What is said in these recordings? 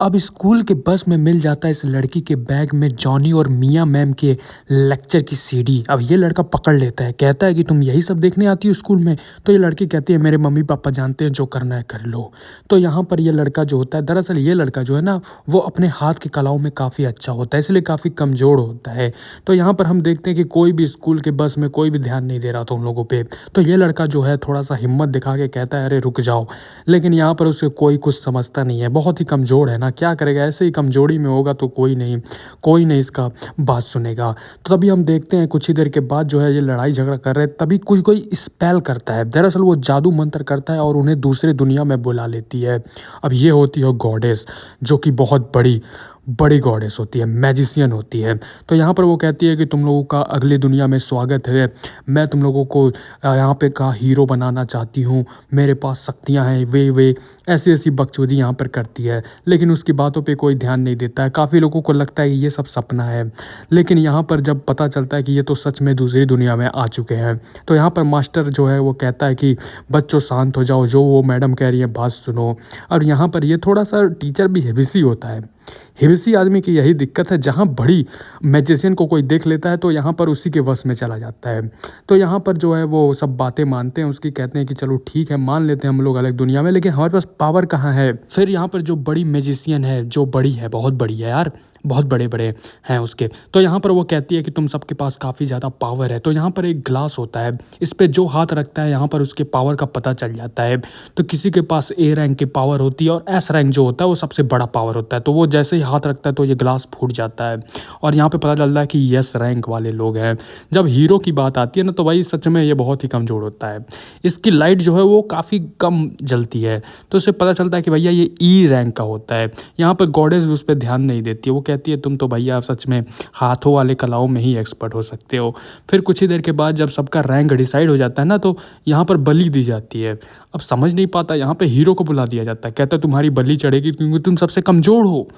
अब स्कूल के बस में मिल जाता है इस लड़की के बैग में जॉनी और मिया मैम के लेक्चर की सीडी। अब ये लड़का पकड़ लेता है, कहता है कि तुम यही सब देखने आती हो स्कूल में। तो ये लड़की कहती है मेरे मम्मी पापा जानते हैं, जो करना है कर लो। तो यहाँ पर ये लड़का जो होता है, दरअसल ये लड़का जो है ना, वो अपने हाथ की कलाओं में काफ़ी अच्छा होता है, इसलिए काफ़ी कमज़ोर होता है। तो यहाँ पर हम देखते हैं कि कोई भी स्कूल के बस में कोई भी ध्यान नहीं दे रहा था उन लोगों पे। तो ये लड़का जो है थोड़ा सा हिम्मत दिखा के कहता है अरे रुक जाओ, लेकिन यहाँ पर उसे कोई कुछ समझता नहीं है, बहुत ही कमज़ोर है ना, क्या करेगा, ऐसे ही कमज़ोरी में होगा तो कोई नहीं इसका बात सुनेगा। तो तभी हम देखते हैं कुछ ही देर के बाद जो है ये लड़ाई झगड़ा कर रहे हैं, तभी कोई स्पेल करता है, दरअसल वो जादू मंत्र करता है और उन्हें दूसरे दुनिया में बुला लेती है। अब ये होती है गॉडेस, जो कि बहुत बड़ी बड़ी गॉडेस होती है, मैजिशियन होती है। तो यहाँ पर वो कहती है कि तुम लोगों का अगली दुनिया में स्वागत है, मैं तुम लोगों को यहाँ पे का हीरो बनाना चाहती हूँ, मेरे पास शक्तियाँ हैं, वे ऐसी ऐसी बकचोदी यहाँ पर करती है। लेकिन उसकी बातों पे कोई ध्यान नहीं देता है, काफ़ी लोगों को लगता है कि ये सब सपना है। लेकिन यहाँ पर जब पता चलता है कि ये तो सच में दूसरी दुनिया में आ चुके हैं, तो यहाँ पर मास्टर जो है वो कहता है कि बच्चों शांत हो जाओ, जो वो मैडम कह रही है बात सुनो। और यहाँ पर ये थोड़ा सा टीचर भी हिविसी होता है। हिविसी आदमी की यही दिक्कत है, जहाँ बड़ी मैजिशियन को कोई देख लेता है तो यहाँ पर उसी के वश में चला जाता है। तो यहाँ पर जो है वो सब बातें मानते हैं उसकी, कहते हैं कि चलो ठीक है मान लेते हैं हम लोग अलग दुनिया में, लेकिन हमारे पास पावर कहाँ है। फिर यहाँ पर जो बड़ी मैजिशियन है, जो बड़ी है, बहुत बड़ी है यार, बहुत बड़े बड़े हैं उसके, तो यहाँ पर वो कहती है कि तुम सबके पास काफ़ी ज़्यादा पावर है। तो यहाँ पर एक ग्लास होता है, इस पर जो हाथ रखता है यहाँ पर उसके पावर का पता चल जाता है। तो किसी के पास ए रैंक की पावर होती है और एस रैंक जो होता है वो सबसे बड़ा पावर होता है। तो वो जैसे ही हाथ रखता है तो ये ग्लास फूट जाता है और यहाँ पे पता चलता है कि यस रैंक वाले लोग हैं। जब हीरो की बात आती है ना, तो भाई सच में ये बहुत ही कमज़ोर होता है, इसकी लाइट जो है वो काफ़ी कम जलती है। तो उससे पता चलता है कि भैया ये ई रैंक का होता है। यहाँ पर गॉडेस भी उस पर ध्यान नहीं देती है, वो कहती है तुम तो भैया सच में हाथों वाले कलाओं में ही एक्सपर्ट हो सकते हो। फिर कुछ ही देर के बाद जब सबका रैंक डिसाइड हो जाता है ना, तो यहाँ पर बलि दी जाती है। अब समझ नहीं पाता, यहाँ पे हीरो को बुला दिया जाता है, कहता है तुम्हारी बलि चढ़ेगी क्योंकि तुम सबसे कमज़ोर हो।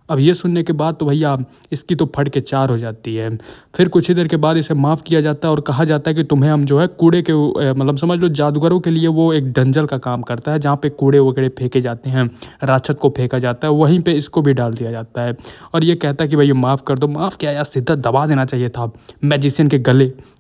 अब ये सुनने के बाद तो भैया इसकी तो फट के चार हो जाती है। फिर कुछ ही देर के बाद इसे माफ़ किया जाता है और कहा जाता है कि तुम्हें हम जो है कूड़े के मतलब समझ लो जादूगरों के लिए वो एक डंजल का काम करता है, जहाँ पे कूड़े वगैरह फेंके जाते हैं, राक्षस को फेंका जाता है, वहीं पे इसको भी डाल दिया जाता है। और ये कहता है कि भैया माफ़ कर दो। माफ़ क्या यार, सीधा दबा देना चाहिए था मैजिशियन के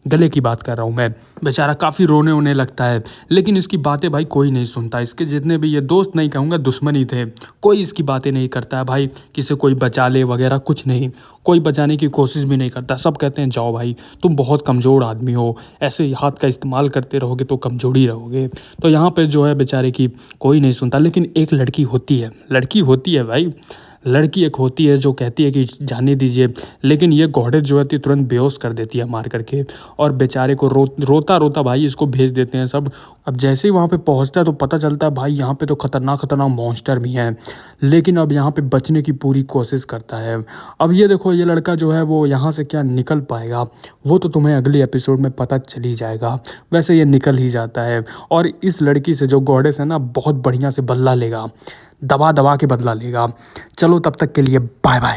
गले की बात कर रहा हूँ मैं। बेचारा काफ़ी रोने वोने लगता है, लेकिन इसकी बातें भाई कोई नहीं सुनता। इसके जितने भी ये दोस्त, नहीं कहूँगा दुश्मन ही थे, कोई इसकी बातें नहीं करता है भाई, किसी कोई बचा ले वगैरह कुछ नहीं, कोई बचाने की कोशिश भी नहीं करता। सब कहते हैं जाओ भाई, तुम बहुत कमज़ोर आदमी हो, ऐसे ही हाथ का इस्तेमाल करते रहोगे तो कमज़ोर ही रहोगे। तो यहाँ पे जो है बेचारे की कोई नहीं सुनता। लेकिन एक लड़की होती है भाई, लड़की एक होती है जो कहती है कि जाने दीजिए, लेकिन ये गॉडेस जो है तुरंत बेहोश कर देती है मार करके, और बेचारे को रोता रोता भाई इसको भेज देते हैं सब। अब जैसे ही वहाँ पे पहुँचता है तो पता चलता है भाई यहाँ पे तो खतरनाक मॉन्स्टर भी हैं, लेकिन अब यहाँ पे बचने की पूरी कोशिश करता है। अब ये देखो, ये लड़का जो है वो यहाँ से क्या निकल पाएगा वो तो तुम्हें अगले एपिसोड में पता चल ही जाएगा। वैसे ये निकल ही जाता है और इस लड़की से जो गॉडेस है ना, बहुत बढ़िया से बदला लेगा, दबा दबा के बदला लेगा। चलो तब तक के लिए बाय बाय।